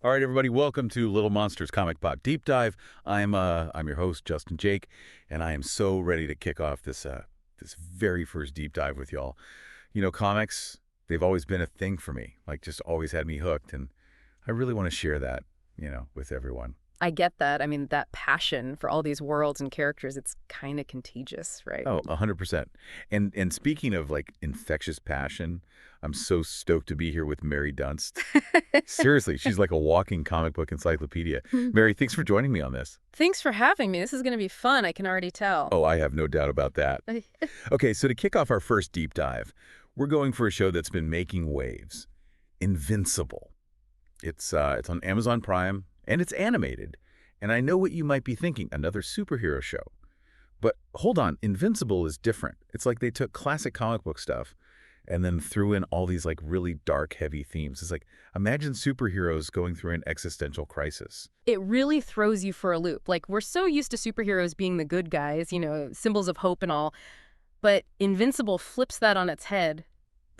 All right, everybody, welcome to Little Monsters Comic Pop Deep Dive. I'm your host, Justin Jake, and I am so ready to kick off this very first deep dive with y'all. You know, comics, they've always been a thing for me, like just always had me hooked, and I really want to share that, with everyone. I get that. I mean, that passion for all these worlds and characters, it's kind of contagious, right? Oh, 100%. And speaking of like infectious passion, I'm so stoked to be here with Mary Dunst. Seriously, she's like a walking comic book encyclopedia. Mary, thanks for joining me on this. Thanks for having me. This is going to be fun. I can already tell. Oh, I have no doubt about that. Okay, so to kick off our first deep dive, we're going for a show that's been making waves. Invincible. It's on Amazon Prime, and it's animated. And I know what you might be thinking, another superhero show. But hold on, Invincible is different. It's like they took classic comic book stuff and then threw in all these like really dark, heavy themes. It's like, imagine superheroes going through an existential crisis. It really throws you for a loop. Like, we're so used to superheroes being the good guys, symbols of hope and all. But Invincible flips that on its head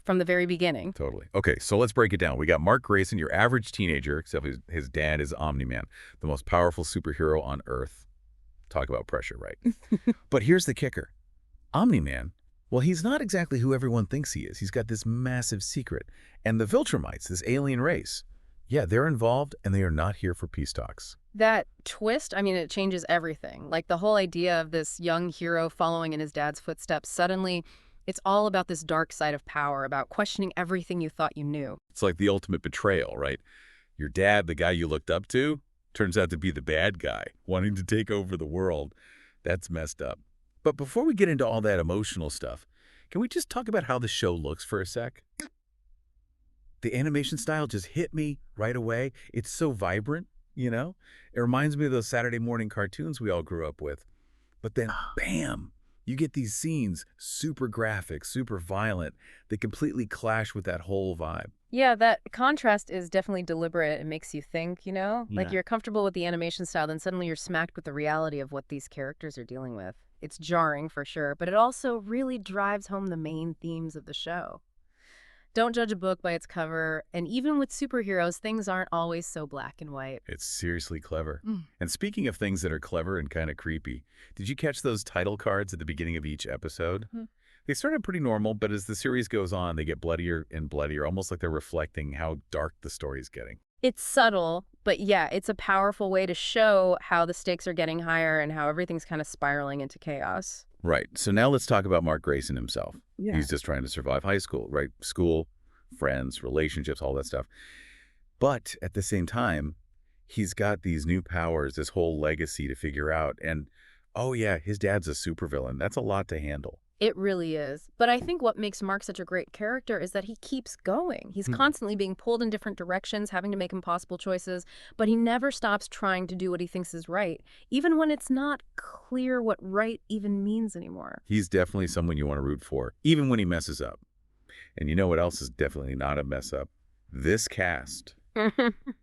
from the very beginning. Totally. Okay, so let's break it down. We got Mark Grayson, your average teenager, except his dad is Omni-Man, the most powerful superhero on Earth. Talk about pressure, right? But here's the kicker. Omni-Man, well, he's not exactly who everyone thinks he is. He's got this massive secret. And the Viltrumites, this alien race, yeah, they're involved, and they are not here for peace talks. That twist, I mean, it changes everything. Like, the whole idea of this young hero following in his dad's footsteps, suddenly it's all about this dark side of power, about questioning everything you thought you knew. It's like the ultimate betrayal, right? Your dad, the guy you looked up to, turns out to be the bad guy, wanting to take over the world. That's messed up. But before we get into all that emotional stuff, can we just talk about how the show looks for a sec? The animation style just hit me right away. It's so vibrant, you know? It reminds me of those Saturday morning cartoons we all grew up with. But then, bam, you get these scenes, super graphic, super violent, that completely clash with that whole vibe. Yeah, that contrast is definitely deliberate. It makes you think, Like, Yeah. you're comfortable with the animation style, then suddenly you're smacked with the reality of what these characters are dealing with. It's jarring for sure, but it also really drives home the main themes of the show. Don't judge a book by its cover, and even with superheroes, things aren't always so black and white. It's seriously clever. Mm. And speaking of things that are clever and kind of creepy, did you catch those title cards at the beginning of each episode? Mhm. They started pretty normal, but as the series goes on, they get bloodier and bloodier, almost like they're reflecting how dark the story's getting. It's subtle, but yeah, it's a powerful way to show how the stakes are getting higher and how everything's kind of spiraling into chaos. Right. So now let's talk about Mark Grayson himself. Yeah. He's just trying to survive high school, right? School, friends, relationships, all that stuff. But at the same time, he's got these new powers, this whole legacy to figure out. And, oh yeah, his dad's a supervillain. That's a lot to handle. It really is. But I think what makes Mark such a great character is that he keeps going. He's constantly being pulled in different directions, having to make impossible choices, but he never stops trying to do what he thinks is right, even when it's not clear what right even means anymore. He's definitely someone you want to root for, even when he messes up. And you know what else is definitely not a mess up? This cast.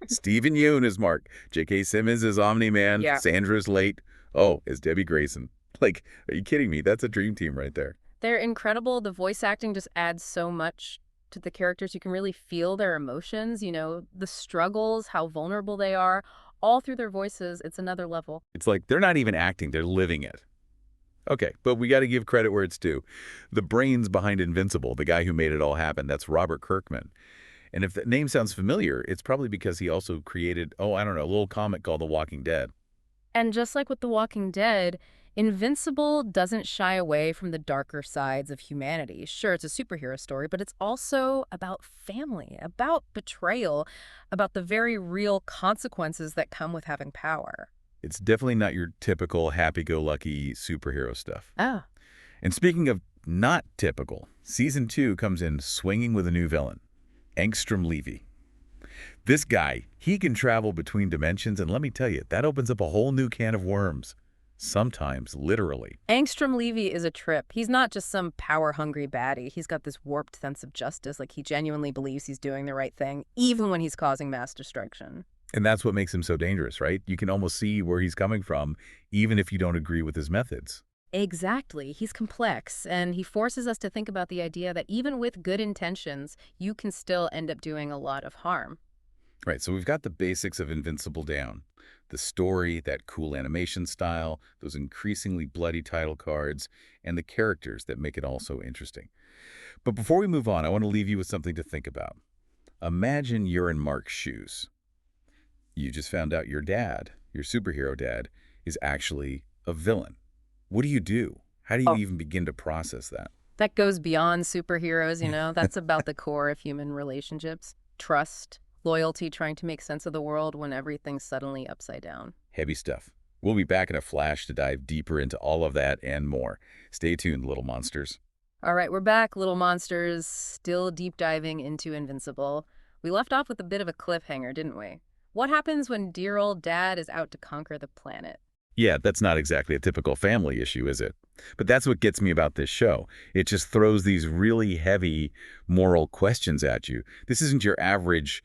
Stephen Yeun is Mark. J.K. Simmons is Omni-Man. Yeah. Sandra's late. Oh, is Debbie Grayson. Like, are you kidding me? That's a dream team right there. They're incredible. The voice acting just adds so much to the characters. You can really feel their emotions, the struggles, how vulnerable they are, all through their voices. It's another level. It's like they're not even acting, they're living it. Okay, but we got to give credit where it's due. The brains behind Invincible, the guy who made it all happen, that's Robert Kirkman. And if that name sounds familiar, it's probably because he also created, a little comic called The Walking Dead. And just like with The Walking Dead, Invincible doesn't shy away from the darker sides of humanity. Sure, it's a superhero story, but it's also about family, about betrayal, about the very real consequences that come with having power. It's definitely not your typical happy-go-lucky superhero stuff. Oh. And speaking of not typical, Season 2 comes in swinging with a new villain, Angstrom Levy. This guy, he can travel between dimensions, and let me tell you, that opens up a whole new can of worms. Sometimes, literally. Angstrom Levy is a trip. He's not just some power-hungry baddie. He's got this warped sense of justice, like he genuinely believes he's doing the right thing, even when he's causing mass destruction. And that's what makes him so dangerous, right? You can almost see where he's coming from, even if you don't agree with his methods. Exactly. He's complex, and he forces us to think about the idea that even with good intentions, you can still end up doing a lot of harm. Right, so we've got the basics of Invincible down. The story, that cool animation style, those increasingly bloody title cards, and the characters that make it all so interesting. But before we move on, I want to leave you with something to think about. Imagine you're in Mark's shoes. You just found out your dad, your superhero dad, is actually a villain. What do you do? How do you Oh, even begin to process that? that goes beyond superheroes, you know? That's about the core of human relationships. Trust, loyalty, trying to make sense of the world when everything's suddenly upside down. Heavy stuff. We'll be back in a flash to dive deeper into all of that and more. Stay tuned, little monsters. All right, we're back, little monsters, still deep diving into Invincible. We left off with a bit of a cliffhanger, didn't we? What happens when dear old dad is out to conquer the planet? Yeah, that's not exactly a typical family issue, is it? But that's what gets me about this show. It just throws these really heavy moral questions at you. This isn't your average,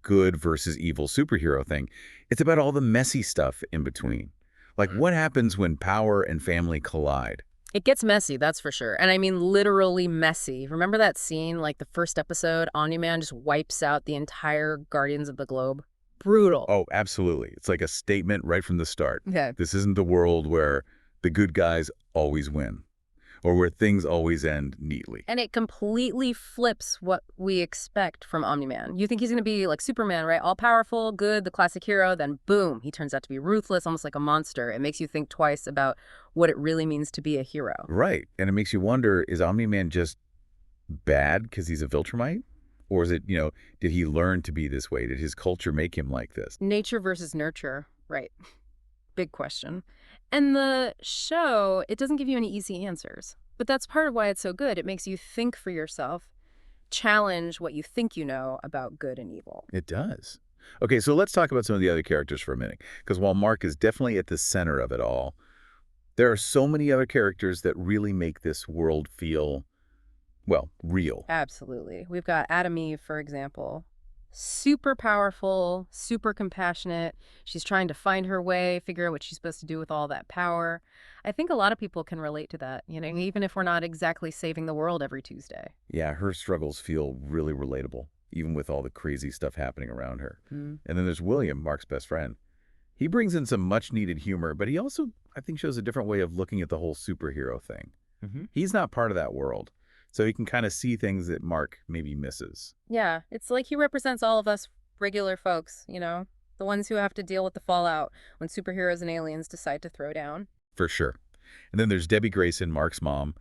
good versus evil superhero thing. It's about all the messy stuff in between. Like what happens when power and family collide? It gets messy, that's for sure. And I mean literally messy. Remember that scene, like the first episode, Omni-Man just wipes out the entire Guardians of the Globe? Brutal. Oh, absolutely. It's like a statement right from the start. Yeah. This isn't the world where the good guys always win or where things always end neatly. And it completely flips what we expect from Omni-Man. You think he's going to be like Superman, right? All-powerful, good, the classic hero, then boom, he turns out to be ruthless, almost like a monster. It makes you think twice about what it really means to be a hero. Right. And it makes you wonder, is Omni-Man just bad because he's a Viltrumite? Or is it, did he learn to be this way? Did his culture make him like this? Nature versus nurture, right. Big question. And the show, it doesn't give you any easy answers. But that's part of why it's so good. It makes you think for yourself, challenge what you think you know about good and evil. It does. Okay, so let's talk about some of the other characters for a minute. Because while Mark is definitely at the center of it all, there are so many other characters that really make this world feel, well, real. Absolutely. We've got Adam Eve, for example. Super powerful, super compassionate. She's trying to find her way, figure out what she's supposed to do with all that power. I think a lot of people can relate to that, even if we're not exactly saving the world every Tuesday. Yeah, her struggles feel really relatable, even with all the crazy stuff happening around her. Mm. And then there's William, Mark's best friend. He brings in some much-needed humor, but he also, I think, shows a different way of looking at the whole superhero thing. He's not part of that world, so he can kind of see things that Mark maybe misses. Yeah, it's like he represents all of us regular folks, the ones who have to deal with the fallout when superheroes and aliens decide to throw down. For sure. And then there's Debbie Grayson, Mark's mom.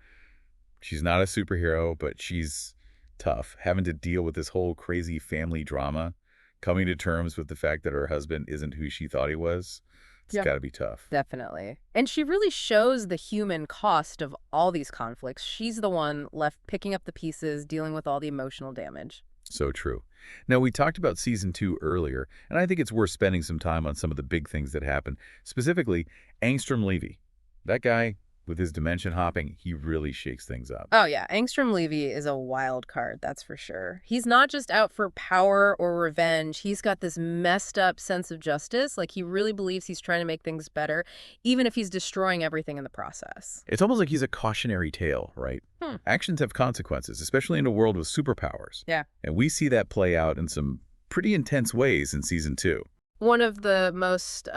She's not a superhero, but she's tough, having to deal with this whole crazy family drama, coming to terms with the fact that her husband isn't who she thought he was. It's got to be tough. Definitely. And she really shows the human cost of all these conflicts. She's the one left picking up the pieces, dealing with all the emotional damage. So true. Now, we talked about season 2 earlier, and I think it's worth spending some time on some of the big things that happen. Specifically, Angstrom Levy. That guy, with his dimension hopping, he really shakes things up. Oh, yeah. Angstrom Levy is a wild card, that's for sure. He's not just out for power or revenge. He's got this messed up sense of justice. Like, he really believes he's trying to make things better, even if he's destroying everything in the process. It's almost like he's a cautionary tale, right? Actions have consequences, especially in a world with superpowers. Yeah. And we see that play out in some pretty intense ways in season 2. One of the most,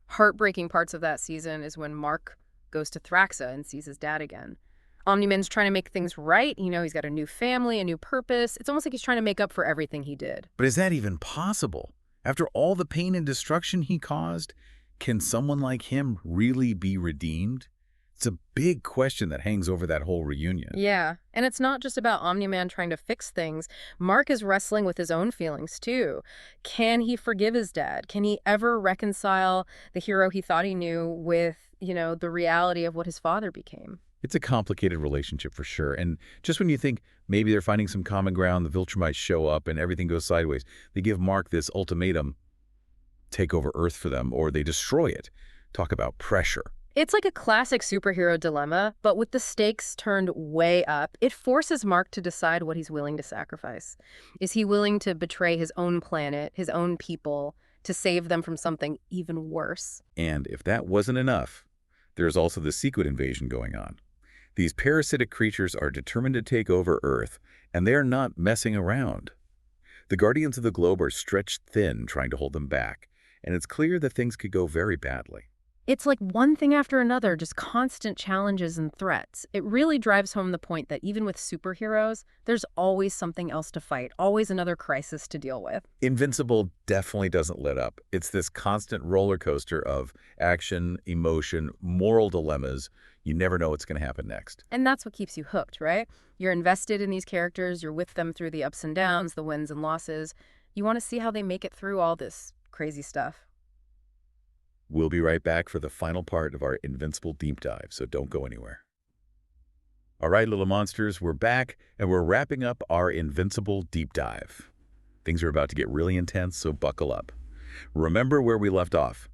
heartbreaking parts of that season is when Mark goes to Thraxa and sees his dad again. Omni-Man's trying to make things right. He's got a new family, a new purpose. It's almost like he's trying to make up for everything he did. But is that even possible? After all the pain and destruction he caused, can someone like him really be redeemed? It's a big question that hangs over that whole reunion. Yeah, and it's not just about Omni-Man trying to fix things. Mark is wrestling with his own feelings, too. Can he forgive his dad? Can he ever reconcile the hero he thought he knew with, the reality of what his father became? It's a complicated relationship for sure. And just when you think maybe they're finding some common ground, the Viltrumites show up and everything goes sideways, they give Mark this ultimatum: take over Earth for them or they destroy it. Talk about pressure. It's like a classic superhero dilemma, but with the stakes turned way up. It forces Mark to decide what he's willing to sacrifice. Is he willing to betray his own planet, his own people, to save them from something even worse? And if that wasn't enough, there's also the secret invasion going on. These parasitic creatures are determined to take over Earth, and they're not messing around. The Guardians of the Globe are stretched thin trying to hold them back, and it's clear that things could go very badly. It's like one thing after another, just constant challenges and threats. It really drives home the point that even with superheroes, there's always something else to fight, always another crisis to deal with. Invincible definitely doesn't let up. It's this constant roller coaster of action, emotion, moral dilemmas. You never know what's going to happen next. And that's what keeps you hooked, right? You're invested in these characters, you're with them through the ups and downs, the wins and losses. You want to see how they make it through all this crazy stuff. We'll be right back for the final part of our Invincible deep dive, so don't go anywhere. All right, little monsters, we're back, and we're wrapping up our Invincible deep dive. Things are about to get really intense, so buckle up. Remember where we left off.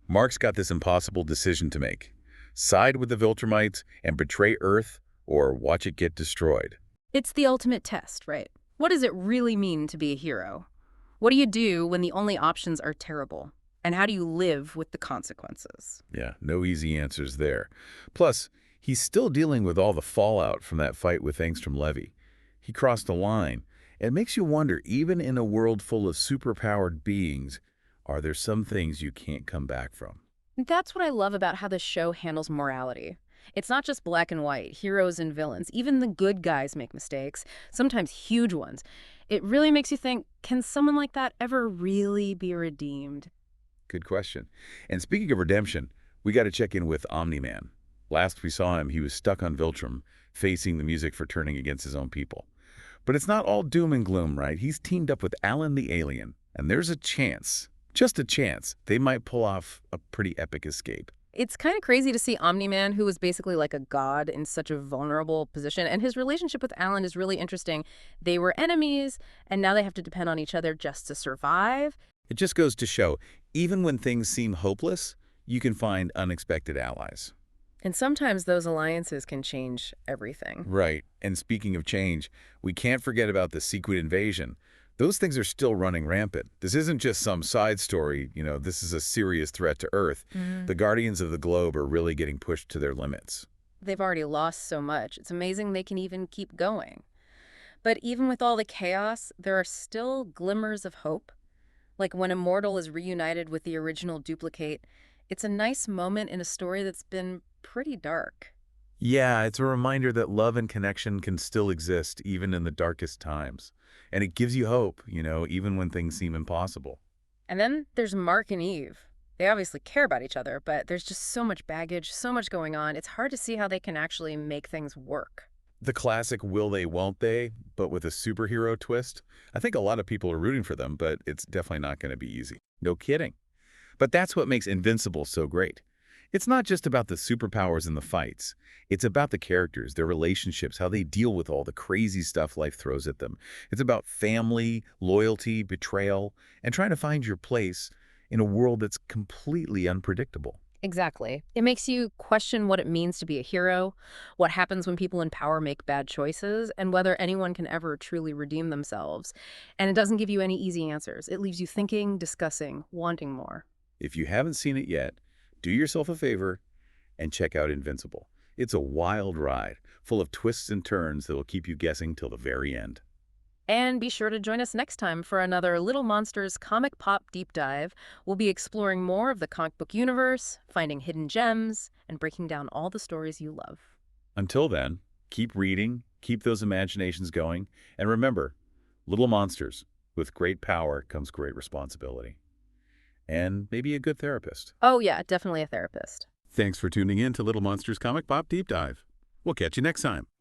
Mark's got this impossible decision to make. Side with the Viltrumites and betray Earth, or watch it get destroyed. It's the ultimate test, right? What does it really mean to be a hero? What do you do when the only options are terrible? And how do you live with the consequences? Yeah, no easy answers there. Plus, he's still dealing with all the fallout from that fight with Angstrom Levy. He crossed a line. It makes you wonder, even in a world full of superpowered beings, are there some things you can't come back from? That's what I love about how this show handles morality. It's not just black and white, heroes and villains. Even the good guys make mistakes, sometimes huge ones. It really makes you think, can someone like that ever really be redeemed? Good question. And speaking of redemption, we got to check in with Omni-Man. Last we saw him, he was stuck on Viltrum, facing the music for turning against his own people. But it's not all doom and gloom, right? He's teamed up with Alan the Alien, and there's a chance, just a chance, they might pull off a pretty epic escape. It's kind of crazy to see Omni-Man, who was basically like a god, in such a vulnerable position. And his relationship with Alan is really interesting. They were enemies, and now they have to depend on each other just to survive. It just goes to show, even when things seem hopeless, you can find unexpected allies. And sometimes those alliances can change everything. Right. And speaking of change, we can't forget about the Sequid invasion. Those things are still running rampant. This isn't just some side story, this is a serious threat to Earth. The Guardians of the Globe are really getting pushed to their limits. They've already lost so much. It's amazing they can even keep going. But even with all the chaos, there are still glimmers of hope. Like when Immortal is reunited with the original duplicate, it's a nice moment in a story that's been pretty dark. Yeah, it's a reminder that love and connection can still exist even in the darkest times. And it gives you hope, even when things seem impossible. And then there's Mark and Eve. They obviously care about each other, but there's just so much baggage, so much going on. It's hard to see how they can actually make things work. The classic will they, won't they, but with a superhero twist. I think a lot of people are rooting for them, but it's definitely not going to be easy. No kidding. But that's what makes Invincible so great. It's not just about the superpowers and the fights. It's about the characters, their relationships, how they deal with all the crazy stuff life throws at them. It's about family, loyalty, betrayal, and trying to find your place in a world that's completely unpredictable. Exactly. It makes you question what it means to be a hero, what happens when people in power make bad choices, and whether anyone can ever truly redeem themselves. And it doesn't give you any easy answers. It leaves you thinking, discussing, wanting more. If you haven't seen it yet, do yourself a favor and check out Invincible. It's a wild ride, full of twists and turns that will keep you guessing till the very end. And be sure to join us next time for another Little Monsters Comic Pop Deep Dive. We'll be exploring more of the comic book universe, finding hidden gems, and breaking down all the stories you love. Until then, keep reading, keep those imaginations going, and remember, little monsters, with great power comes great responsibility. And maybe a good therapist. Oh yeah, definitely a therapist. Thanks for tuning in to Little Monsters Comic Pop Deep Dive. We'll catch you next time.